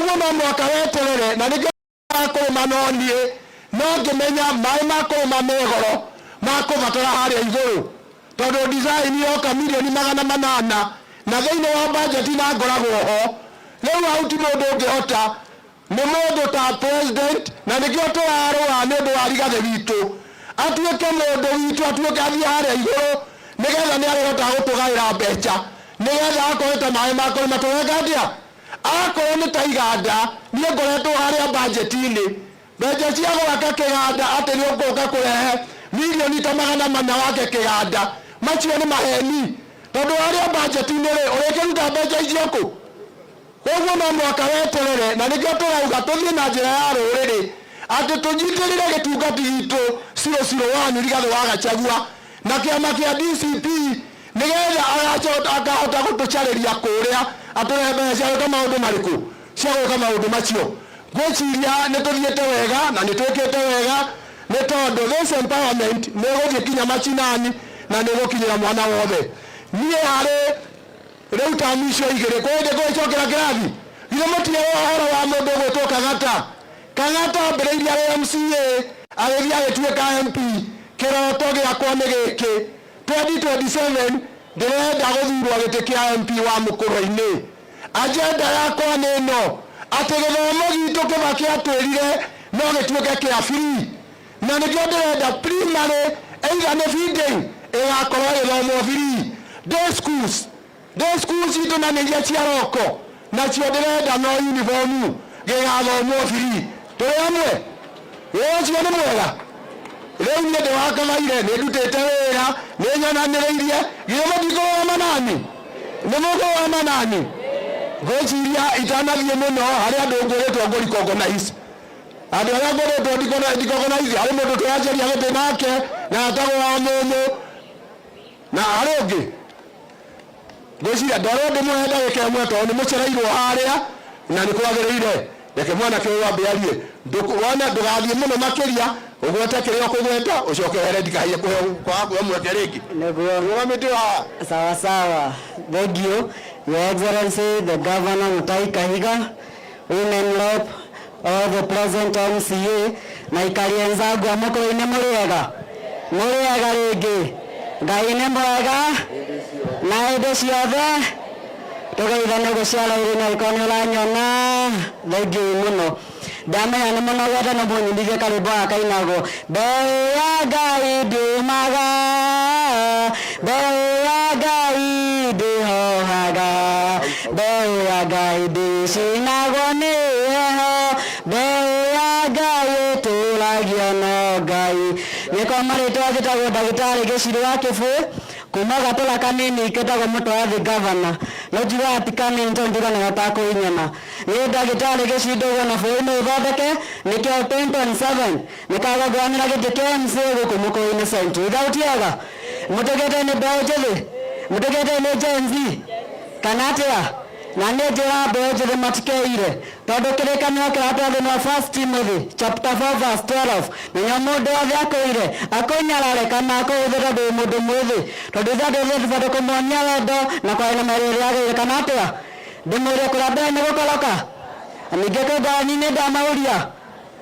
koguo no mwaka weterere na nĩkĩo makũrũma no niĩ no ngĩmenya maĩ makũrũma megoro makũbatara harĩa igũrũ tondũ design yoka milioni 800 na thĩinĩ wa budget na ngoragwo ho rĩu hau ti mũndũ ũngĩhota nĩ mũndũ ta president na nĩkĩo tũrarũa nĩ ũndũ wa Rigathĩ witũ atuĩke mũndũ witũ atuĩke athiĩ harĩa igũrũ nĩgetha nĩ arĩhota gũtũgaĩra mbeca nĩgetha akorwo ta maĩ makũrũma tũweka atĩa akorwo nĩ ta iganda niĩ ngoretwo harĩa budget-inĩ mbeca cia gwaka kĩganda atĩ nĩ ũgũka kũrehe milioni ta 400 wake kĩganda macio nĩ maheni tondũ harĩa budget-inĩ rĩ ũrĩkĩruta mbeca icio kũ koguo no mwaka weterere na nĩkĩo tũrauga tũthiĩ na njĩra ya rũrĩrĩ atĩ tũnyitĩrĩre gĩtungati gitũ 001 Rigathĩ wa Gachagua na kĩama kĩa DCP nĩgetha akahota gũtũcarĩria kũrĩa atũrehe mbeca ta maũndũ marĩkũ cia gwĩka maũndũ macio ngwĩciria nĩ tũthiĩte wega na nĩ twĩkĩte wega nĩ tondũ this empowerment nĩ gũthiĩ kinya macinani na nĩ gũkinyĩra mwana wothe niĩ harĩ rĩu tamu icio igĩrĩ kwende gwĩcokera kĩrathi githĩ mũtire ũhoro wa mũndũ ũgwĩtwo Kang'ata mbere-inĩ arĩ MCA agĩthiĩ agĩtuĩka MP kĩroto gĩakwa nĩ gĩkĩ 2027 ndĩrenda gũthurwo gĩtĩ kĩa MP wa Mũkũrwe-inĩ agenda yakwa nĩ ĩno atĩ gĩthomo gitũ Kĩbakĩ atwĩrire no gĩtuĩke kĩa free na nĩkĩo ndĩrenda primary either nĩ feeding ĩgakorwo gĩthomo free day schools itũ na nĩiria cia roko nacio ndĩrenda no uniform gĩgathomwo free tũrĩ amwe ũcio nĩ mwega rĩu niĩ ndĩwakamaire nĩ ndutĩte wĩra nĩ nyonanĩrĩirie githĩ mũtikũrũgama nani nĩ mũkũrũgama nani ngwĩciria itanathiĩ mũno harĩ andũ ngũrĩtwo ngũricogonize andũ arĩa ngũrĩtwo ndicogonize harĩ mũndũ tũracaria gĩtĩ nake na atagwo wa mũmũ na harĩ ũngĩ ngwĩciria ndwarwo ndĩmũhe ndagĩka ĩmwe tondũ nĩ mũcereirwo harĩa na nĩ kwagĩrĩire reke mwanake ũyũ wambĩarie wona ndũgathiĩ mũno makĩria ũgwete kĩrĩa ũkũgweta ũcoke here ndikahiye kwaga mweke rĩngĩ rũgamĩte haha sawa thank you your excellency the governor Mutahi Kahiga women rep all the present MCA na ikari enzangu a Mũkũrwe-inĩ mũrĩega rĩngĩ Ngai nĩ mwega na hĩndĩ ciothe tũgeithane gũciara irĩ na iko nĩ ũranyona thengiũ mũno ndamenya nĩ mũnogete na mũnyindithie karĩmbo akainagwo mbeu ya Ngai ndĩũmaga mbeu ya Ngai ndĩhohaga mbeu ya Ngai ndĩcinagwo nĩ heho mbeu ya Ngai ĩtũũragio no Ngai nĩko marĩtwa njĩtagwo ndagĩtarĩ Gĩchirũ wa Kĩbũĩ kuma gatũra kanini ketagwo Mũtwathi Governor no njuga ati kanini to ndiganaga ta kũinyana nĩ ndagĩtarĩ Gĩchirũ na bũrũri no thondeke nĩkĩo 2027 nĩkagagwanĩra gĩtĩ kĩa MCA gũkũ Mũkũrwe-inĩ Central ĩgaũtiaga mũtegete nĩ mbeũ njĩthĩ mũtegete nĩ Gen Z kana atĩa na nĩ njĩra mbeũ njĩthĩ matikeire tondũ kĩrĩkanĩro kĩratwathĩrwo 1 Timothy chapter 4 verse 12 menya mũndũ wothe akũnyarare kana akũhũthĩra ndĩ mũndũ mwĩthĩ tondũ ithuĩ tũbatiĩ kũmuonia wendo na kwarĩ na mĩrĩre yagĩrĩire kana atĩa ndĩmwĩre kũrĩa mbere nĩ gũkoroka ningĩ kĩngani-inĩ ndamauria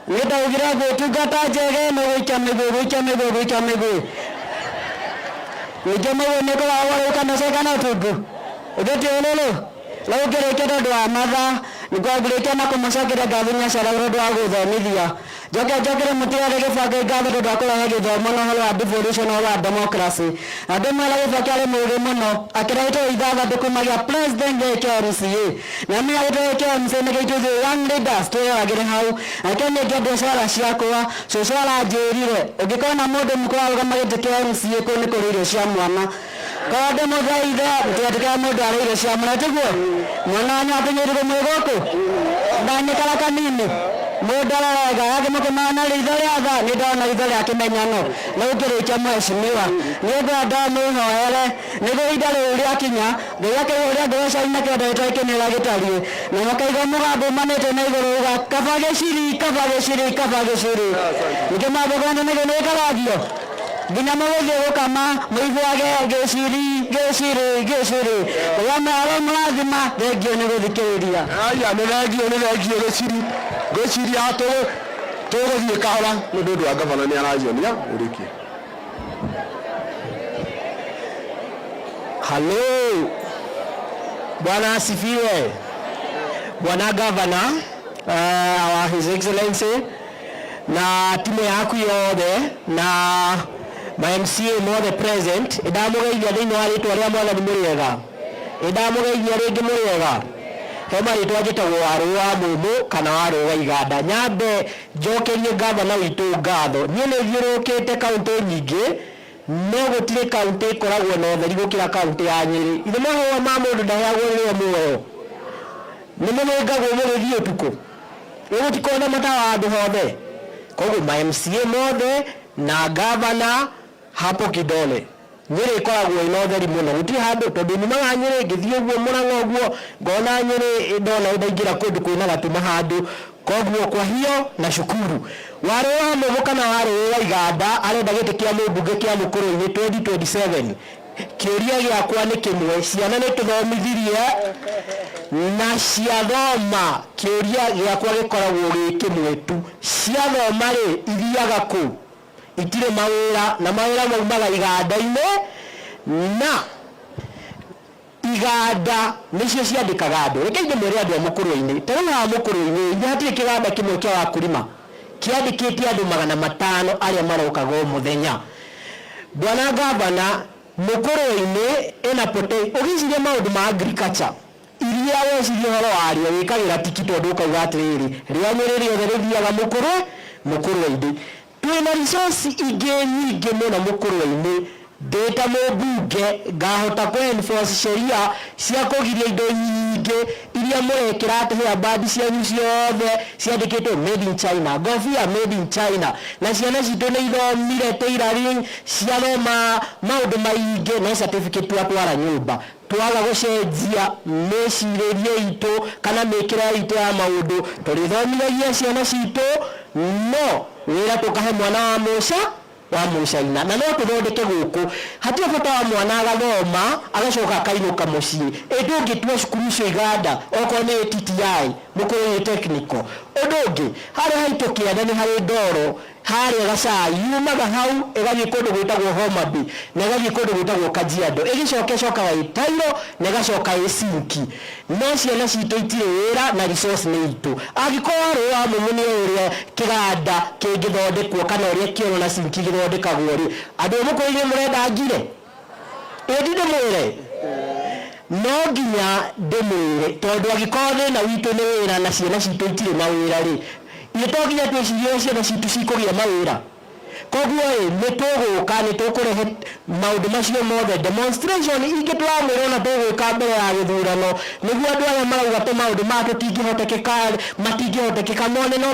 nĩ ndaugire gwĩtungata njege no gũikia mĩgwĩ ningĩ mũgwĩ nĩ kũragwo rĩu kana ũceka na ũtungu ũthĩti ũlũlũ rĩu ngĩrĩkia tondũ wa mathaa nĩkwambĩrĩkia na kũmũcokeria ngatho Nyacara ũndũ wa gũthomithia njokere mũtigane Kĩbakĩ ngatho tondũ wa kũrehe gĩthomo na ũhoro wa devolution wa democracy andũ mwĩra Kĩbakĩ arĩ mũũgĩ mũno akĩrehete ithathandũkũ magĩa president gĩkĩa MCA na mĩa gĩtũĩ kĩa MCA nĩ gĩitũithio young leaders twĩyagĩre hau ake nĩngĩ biacara ciakwa cũcũ aranjĩrire ũngĩkona mũndũ mũkũrũ arũgama gĩtĩ kĩa MCA kũu nĩ kũrĩ irio cia mwana Kode mũthaithe mũtigatĩkĩra mũndũ arĩ irio cia mwana tiguo mwana wanyu ateng'erirwo mwĩ gũkũ ndanyĩkara kanini mũndũ ararega agĩmũkĩmana ritho rĩa tha nĩ ndona ritho rĩa kĩmenyano rĩu ngĩrĩkia mheshimiwa nĩ ngwenda mwĩhoere nĩguo ihinda rĩu rĩakinya ngĩgĩakĩrwo ũrĩa ngĩgocari na kĩondo gĩtwa ikĩnĩra gĩtariĩ na makaigua mũgambo umanĩte na igũrũ uga kaba gĩciri ningĩ mambo gwanja nĩguo nĩgĩkaragio nginya mũgũthiĩ gũkama mũiguage gĩciri wamara mũrathima thengio nĩ gũthikĩrĩria. Aya nĩ thengio gĩciri tũgũthiĩ kahora nĩ ũndũ wa gavana nĩ aranyonia ũrĩkie. Halo, Bwana asifiwe. Bwana Governor, His Excellency, na timu yaku yothe na ma MCA mothe present, ndamugeithia thĩinĩ wa rĩtwa rĩa Mwathani mũrĩega. Ndamugeithia rĩngĩ mũrĩega. He marĩtwa njĩtagwo Warũ wa Mũmũ kana Warũ wa Iganda. Nyambe njokerie Governor witũ ngatho. Niĩ nĩ thiũrũkĩte kaunti nyingĩ, no gũtirĩ kaunti ĩkoragwo na ũtheri gũkĩra kaunti ya Nyĩrĩ. Ithe mahũa ma mũndũ ndaheagwo rĩrĩa muoyo. Nĩ mũnengagwo mũgĩthiĩ ũtukũ. Gũtikona matawa handũ hothe. Koguo ma MCA mothe na Governor hapo kidole. Nyĩrĩ ĩkoragwo ĩna ũtheri mũno. Gũtirĩ handũ tondũ nyumaga Nyĩrĩ ngĩthiĩ ũguo Mũrang'a ũguo ngona Nyĩrĩ ndona ndaingĩra kũndũ kwĩna gatuma handũ. Koguo kwa hiyo na shukuru. Warũ wa Mũmũ kana Warũ wa Iganda arenda gĩtĩ kĩa mũmbunge kĩa Mũkũrũ-inĩ 2027. Kĩũria gĩakwa nĩ kĩmwe, ciana nĩ tũthomithirie na ciathoma. Kĩũria gĩakwa gĩkoragwo gĩ kĩmwe tu, ciathoma rĩ ithiaga kũ? Itirĩ mawĩra na mawĩra maumaga iganda-inĩ, na iganda nĩcio ciandĩkaga andũ. Reke ndĩmwĩre andũ a Mũkũrũ-inĩ, ta rĩu haha Mũkũrũ-inĩ hatirĩ kĩganda kĩmwe kĩa wakulima kĩandĩkĩte andũ 500 arĩa marokaga o mũthenya. Bwana Governor, Mũkũrũ-inĩ ĩna ũgĩciria maũndũ ma agriculture iria weciria ũhoro warĩo wĩkagĩra tiki tondũ ũkauga atĩrĩrĩ rĩa Nyĩrĩ rĩothe rĩthiaga Mũkũrũ-inĩ. Twĩna resource ingĩ nyingĩ mũno Mũkũrũ-inĩ. Ndĩta mũmbunge ngahota kũ-enforce sheria cia kũgiria indo nyingĩ iria mũrekĩra atĩ hairband cianyu ciothe ciandĩkĩtwo made in China, ngobia made in China, na ciana citũ nĩ ithomire tailoring, ciathoma maũndũ maingĩ no certificate twatwara nyũmba. Twaga gũcenjia mĩcirĩrie itũ kana mĩkĩre itũ ya maũndũ tũrĩthomithagia ciana citũ, no wĩra tũkahe mwana wa mũcaina na no tũthondeke gũkũ. Hatirĩ bata wa mwana agathoma agacoka akainũka mũciĩ. Ndũngĩtua cukuru icio iganda okorwo nĩ TTI Mũkũrũ-inĩ technical. Ũndũ ũngĩ harĩa haitũ kĩanda nĩ harĩ ndoro harĩa Gacai, yumaga hau ĩgathiĩ kũndũ gwĩtagwo Homa Bay na ĩgathiĩ kũndũ gwĩtagwo Kajiado, ĩgĩcokaga Itairo na ĩgacoka Sinki. No ciana citũ itirĩ wĩra na resource nĩ itũ. Angĩkorwo Warũ wa Mũmũ nĩ ũrĩa kĩganda kĩngĩthondekwo kana ũrĩa Kĩoro na Sinki gĩthondekagwo rĩ, andũ a Mũkũrũ-inĩ mũrenda ngire ndĩmwĩre? No nginya ndĩmwĩre tondũ angĩkorwo thĩna witũ nĩ wĩra na ciana citũ itirĩ na wĩra rĩ, itoginya twĩcirie ciana citũ cikũgĩa mawĩra. Koguo nĩ tũgũka nĩ tũkũrehe maũndũ macio mothe demonstration ingĩ twamwĩra na tũgũka mbere ya gĩthurano nĩguo andũ arĩa marauga atĩ maũndũ ma matingĩhotekeka mone no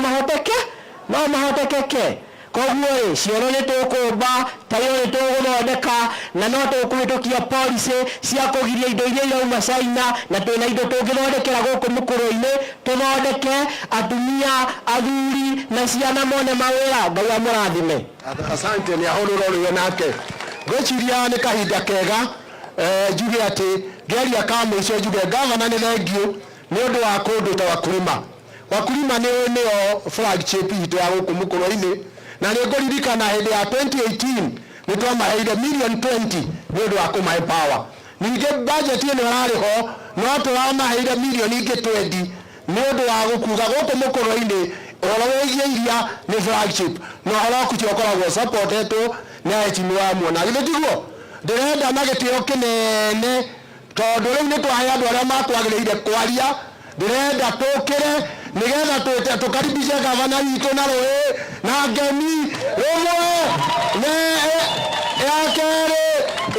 mahotekeke. Koguo cioro nĩ tũkũmba, tayo nĩ tũgũthondeka na no tũkũhĩtũkia policy cia kũgiria indo iria irauma China, na twĩna indo tũngĩthondekera gũkũ Mũkũrũ-inĩ, tũthondeke atumia, athuri na ciana mone mawĩra. Ngai amũrathime. Asante, nĩ ahũrũra ũrĩwe nake. Ngwĩciria nĩ kahinda kega njuge atĩ ngĩaria ka mũico njuge Governor nĩ thengio nĩ ũndũ wa kũndũ wakulima. Wakulima nĩo flagship itũ ya gũkũ Mũkũrũ-inĩ, na nĩ ngũririkana hĩndĩ ya 2018 nĩ twamaheire million 20 nĩ ũndũ wa kũmahe power. Ningĩ budget ĩno ĩrarĩho no tũramaheire million ingĩ 20 nĩ ũndũ wa gũkuga gũkũ Mũkũrũ-inĩ ũhoro wĩgiĩ iria nĩ flagship, na ũhoro ũcio ũkoragwo supportetwo nĩ ahecimu wa muona. Githĩ tiguo? Ndĩrenda na gĩtĩo kĩnene tondũ rĩu nĩ twahe andũ arĩa matwagĩrĩire kwaria. Ndĩrenda tũkĩre nigetha tukaribishe gavana witũ na rũĩ na ngemi rũmwe ya kerĩ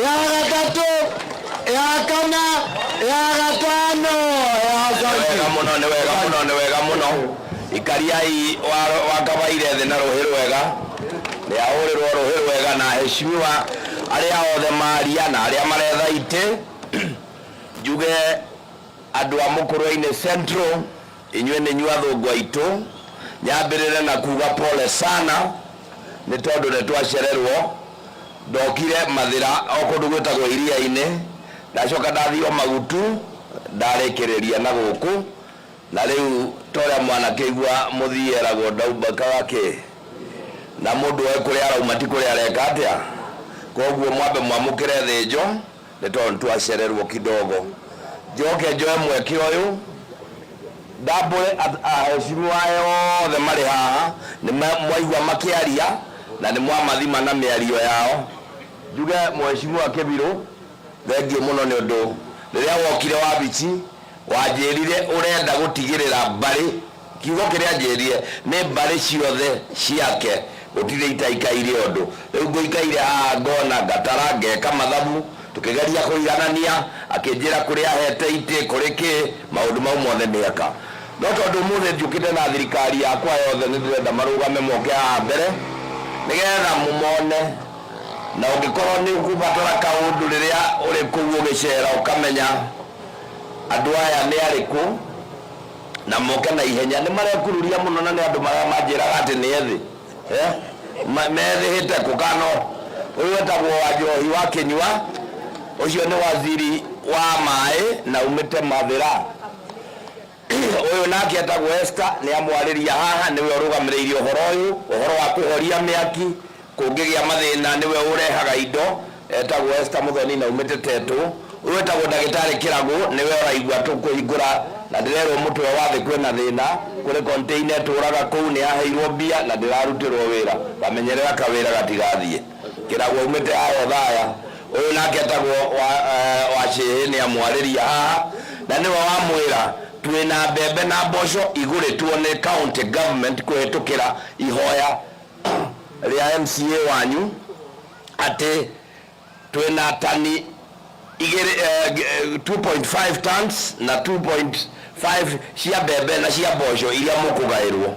ya gatatũ ya kana ya gatano nĩ wega mũno. Ikariai wakabaire thĩ na rũhĩ rwega, nĩ ahũrĩrwo rũhĩ rwega na heshimiwa arĩa othe maria na arĩa maretha itĩ. Njuge andũ a Mũkũrũ-inĩ Central, inyuĩ nĩ inyuĩ athũngũ aitũ, nyambĩrĩre na kuga pole sana nĩ tondũ nĩ twacererwo ndokire mathira okundu gwetagwo iria-ini ndacoka ndathio magutu ndarekereria na guku na riu toria mwanake igua muthii eragwo ndaumba wake na mundu oe kuria arauma ti kuria areka atia koguo mwambe mwamukire thinjo ni tondu twacererwo kidogo njoke njoe mweke uyu ndambure aheshimiwa yothe mari haha ni mwaigua makiaria na ni mwamathima na miario yao njuge mheshimiwa Kibiru thengiũ muno ni undu riria wokire wabici wanjirire urenda gutigirira mbari kiugo kiria njirire ni mbari ciothe ciake gutire itaikaire undu riu ngoikaire haha ngona ngatara ngeka mathabu tukigeria kuiganania akinjira kuria hete ite kuriki maundu mau mothe nieka no tondu muthe njukite na thirikari yakwa yothe ni ndirenda marugame moke haha mbere nigetha mumone na ungikorwo ni ukubatara kaundu riria uri kuu ugicera ukamenya andu aya ni ariku na moke na ihenya ni marekururia muno na ni andu manjiraga ati ni ethi methihite kukano uyu wetagwo Wanjohi wa Kinyua ucio ni waziri wa mai na umite mathira uyu nake etagwo Esther ni amwariria haha niwe urugamiriirie uhoro wa kuhoria miaki kungigia mathina niwe urehaga indo etagwo Esther Muthoni na umite Tetu uyu etagwo Ndagitari Kiragu niwe uraigua tukuhingura na ndirerwo mutwe wa thi kwina thina kuri container turaga kuu ni aheirwo mbia na ndirarutirwo wira bamenyerera kawira gatigathie Kiragu umite ayo thaya uyu nake etagwo Wacihi ni amwariria haha na niwe wamwira twina mbembe na mboco iguritwo ni county government kuhitukira ihoya ria MCA wanyu ati twina tani 2.5 tons na 2.5 cia mbembe na cia mboco iria mukugairwo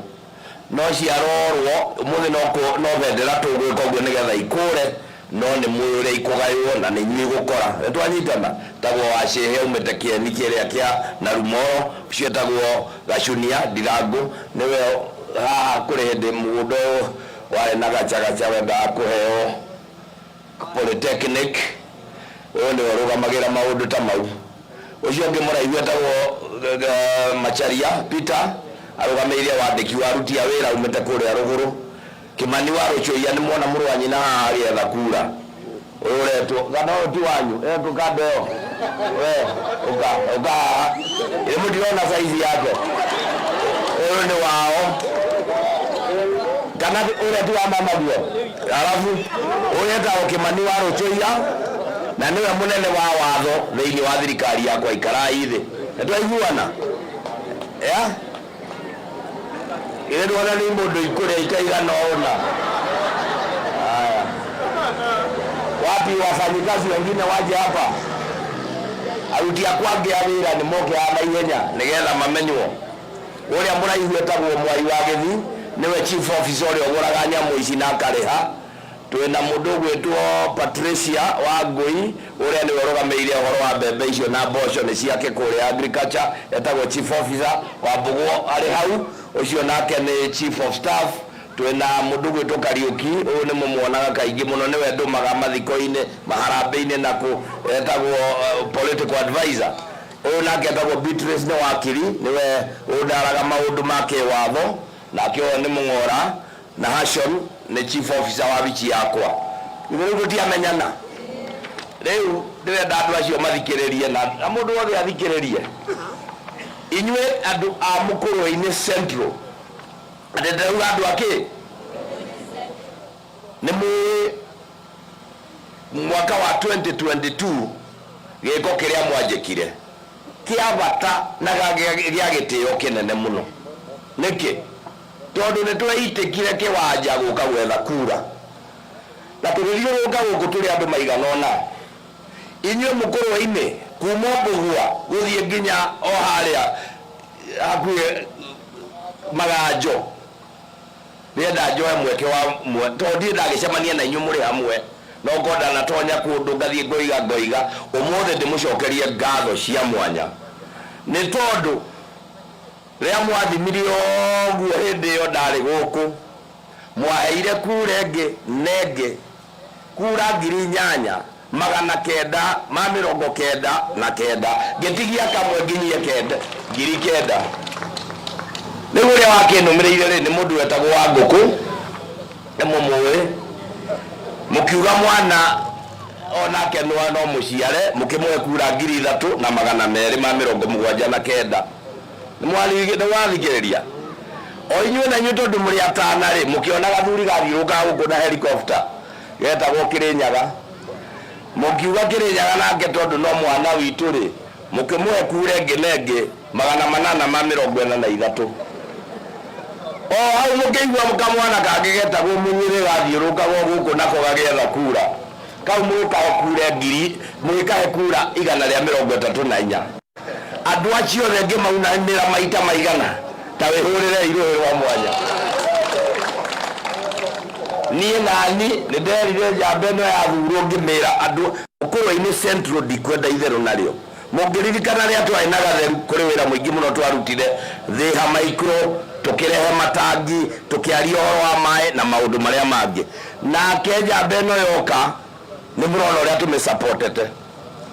no ciarorwo umuthi no bendera tugwika uguo nigetha ikure no ni mwire ikugairwo na ni nyui gukora twanyitana tagwo Wacihi umite kieni kiria kia Narumoro cietagwo Gacunia Ndirangu niwe haha kuri hindi mugundo wari na gachagacha wenda kuheo polytechnic uyu ni urugamagira maundu ta mau ucio ngi muraihu etagwo Macharia Peter arugamiire wandiki wa aruti a wira umite kuria ruguru Kimani wa Ruchoia ni mwona muru wa nyina agietha kura uyu retwo gana uti wanyu tukandeo we uka ile mudirona saizi yake uyu ni wao kana ule tu mama dio alafu ule ta Kimani wa Ruchoia na niwe munene wa watho thiini wa thirikari yakwa ikarai thi nitwaiguana ile ndona ni mundu ikuria ikaigana ona haya wapi wafanyikazi wengine waje hapa aruti akwange awira ni moke ana ihenya nigetha mamenywo uria muraihu etagwo Mwai wa Githi niwe chief officer uria uguraga nyamu ici na akareha twina mundu gwitwo Patricia wa Ngui uria niwe urugamiriire uhoro wa mbembe icio na mboco ni ciake kuria agriculture etagwo chief officer wa Mbugua ari hau ucio nake ni chief of staff twina mundu gwitwo Kariuki uyu ni mumwonaga kaingi muno niwe ndumaga mathiko-ini maharambe-ini na ku etagwo political advisor uyu nake etagwo Beatrice ni wakiri niwe udaraga maundu make watho nake uyu ni mung'ora na Hashon ni chief officer wa bichi yakwa riu tutiamenyana riu ndirenda andu acio mathikiririe na mundu wothe athikiririe inyue andu a Mukurwe-ini Central atendeuga andu aki ni mwaka wa 2022 giko kiria mwanjikire kia bata na gia gitio kinene muno niki tondu ni tweitikire kiwanja guka gwetha kura na turithiuruka guku turi andu maiganona inyue Mukurwe-ini kuma Mbugua guthie nginya o haria hakuhe Maganjo ndienda njoe mweke wa tondi ndagicemania na inyue muri hamwe no ngoda na tonya kundu ngathie ngoiga umuthi ndimucokerie ngatho cia mwanya ni tondu ria mwathimirio guo hindi yo ndari guku mwaheire kure nge nenge kura 8,999 ngitigia kamwe nginyie 9,000 riu uria wakinumireire ri ni mundu wetagwo wa nguku ni mumwe mukiuga mwana onake no muciare mukimwe kura 3,279 ni mwathikiriria o inyuĩ na inyuĩ tondu muri atana ri mukiona gathuri gathiũrũkaga guku na helicopter getagwo Kirinyaga mukiuga Kirinyaga nake tondu no mwana witu ri mukimwe kure ngenenge 843 o hau mukiigua mukamwana kange getagwo Munyiri gathiũrũkaga guku nako gagetha kura kau mwikahe kura 134 andu acio othe ngimaunanĩra maita maigana ta wihurire iruhi rwa mwanya niĩ nani nĩ nderire njamba ĩno yathurwo ngĩmĩra andũ Ũkũrũ-inĩ Central ndikwenda itherũ narĩo mũngĩririkana rĩrĩa twarĩ na gatheru kũrĩ wĩra mũingĩ mũno twarutire Thĩha Micro tukirehe matangi tukiaria ũhoro wa maĩ na maũndũ marĩa mangĩ nake njamba ĩno yoka nĩ mũrona ũrĩa tũmĩsupportete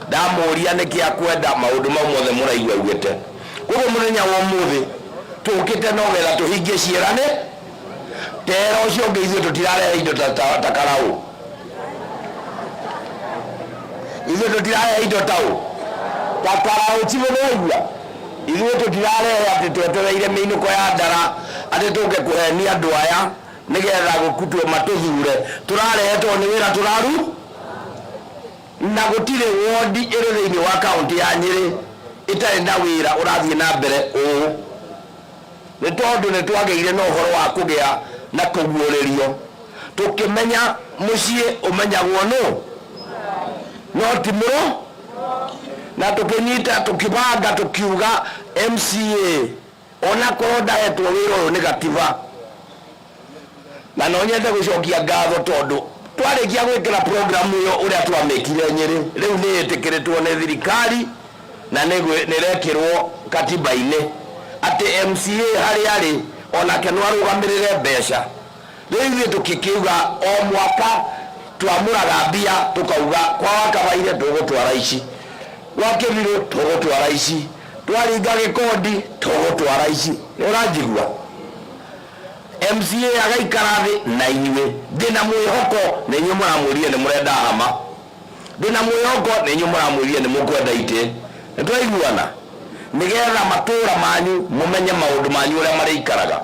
ndamũria nĩkĩ akwenda maũndũ mau mothe mũraigua ugĩte koguo mũthenya wa ũmũthĩ tukite no getha tuhingie ciĩrane tera ũcio ũngĩ ithuĩ tũtirarehe indo ta Karau ithuĩ tũtirarehe indo ta Karau tibũraigua ithuĩ tũtirarehe atĩ twetereire mĩinũko ya ndara atĩ tũke kũhenia andũ aya nĩgetha gũkutwo matũthure tũrarehetwo nĩ wĩra tũraru na gũtirĩ wondi ĩrĩ thĩinĩ wa kaunti ya Nyĩrĩ itarĩ na wĩra ũrathiĩ na mbere ũũ nĩ tondũ nĩ twagĩire na ũhoro wa kũgĩa na kũguũrĩrio tũkĩmenya mũciĩ ũmenyagwo no ti mũro na tũkĩnyita tũkĩbanga tũkiuga MCA onakorwo ndahetwo wĩra ũyũ nĩ gatiba na no nyende gũcokia ngatho tondũ twarĩkia gwĩkĩra programu ĩyo ũrĩa twamĩkire Nyĩrĩ rĩu nĩ ĩtĩkĩrĩtwo nĩ thirikari na nĩrekĩrwo katiba-inĩ atĩ MCA harĩa arĩ onake no arũgamĩrĩre mbeca rĩu ithuĩ tũkĩkiuga o mwaka twamũraga mbia tũkauga kwa Wakabaire tũgũtwara ici gwa Kĩbirũ tũgũtwara ici twaringa Gĩkondi tũgũtwara ici ũranjigua MCA agaikara thĩ na inyuĩ ndĩna mwĩhoko na inyuĩ mũramwĩrire nĩ mũrenda hama ndĩna mwĩhoko na inyuĩ mũramwĩrire nĩ mũkwenda itĩ nĩtwaiguana nĩgetha matũũra manyu mũmenye maũndũ manyu ũrĩa marĩikaraga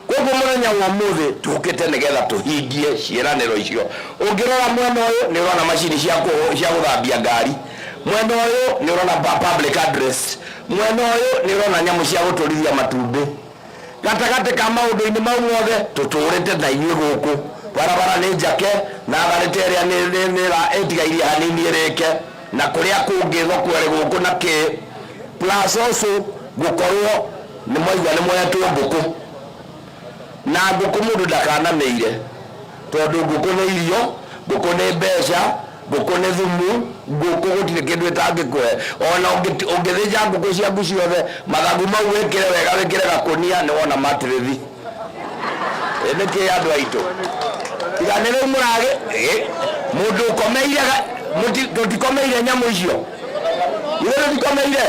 koguo mũthenya wa ũmũthĩ tũkĩte nĩgetha tũhingie ciĩranĩro icio ũngĩrora mwena ũyũ nĩ ũrona macini cia gũthambia ngari mwena ũyũ nĩ ũrona public address mwena ũyũ nĩ ũrona nyamũ cia gũtũrithia matumbĩ gatagatĩ ka maũndũ-inĩ mau mothe tũtũrĩte na inyuĩ gũkũ barabara nĩ njake na tharĩte ĩrĩa nĩ ĩtigairie hanini ĩrĩke na kũrĩa kũngĩ thoko ĩrĩ gũkũ na kĩ plus also gũkorwo nĩ mwaigua nĩ moyetwo ngũkũ na ngũkũ mũndũ ndakanamĩire tondũ ngũkũ nĩ irio ngũkũ nĩ mbeca ngũkũ nĩ thumu ngũkũ gũtirĩ kĩndũ ĩtangĩkũhe ona ũngĩthĩnja ngũkũ ciaku ciothe mathagu mau wĩkĩre wega wĩkĩre gakũnia nĩ wona matĩrĩthi nĩkĩ andũ aitũ tiga nĩ rĩu mũragĩ mũndũ ũkomeire tũtikomeire nyamũ icio ithuĩ tũtikomeire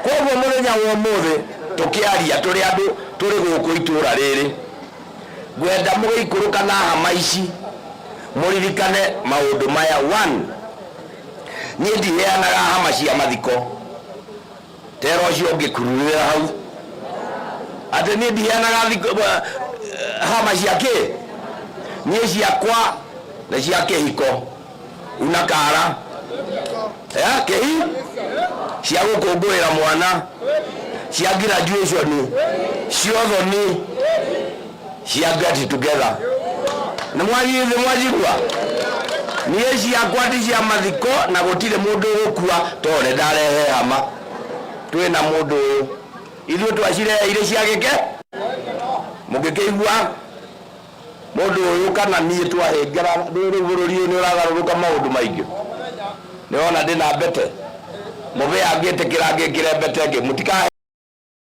koguo mũthenya wa ũmũthĩ tũkĩaria tũrĩ andũ tũrĩ gũkũ itũũra rĩrĩ ngwenda mũgĩikũrũka na hama ici mũririkane maũndũ maya 1 niĩ ndiheanaga hama cia mathiko tera ũcio ũngĩkururĩra hau atĩ niĩ ndiheanaga hama cia kĩ niĩ ciakwa na cia kĩhiko unakara kĩhi cia gũkũngũĩra mwana cia graduation cia ũthoni cia get together nĩ mwajigua niĩ ciakwa ti cia mathiko na gũtirĩ mũndũ ũgũkua tondũ nĩ ndarehe hama twĩna mũndũ ũyũ ithuĩ twacirehe irĩ cia gĩke mũngĩkĩigua mũndũ ũyũ kana niĩ twahĩngĩra rĩu bũrũri ũyũ nĩ ũragarũrũka maũndũ maingĩ nĩ wona ndĩna mbete mũbĩa angĩtĩkĩra ngĩkĩre mbete ĩngĩ mũtikahe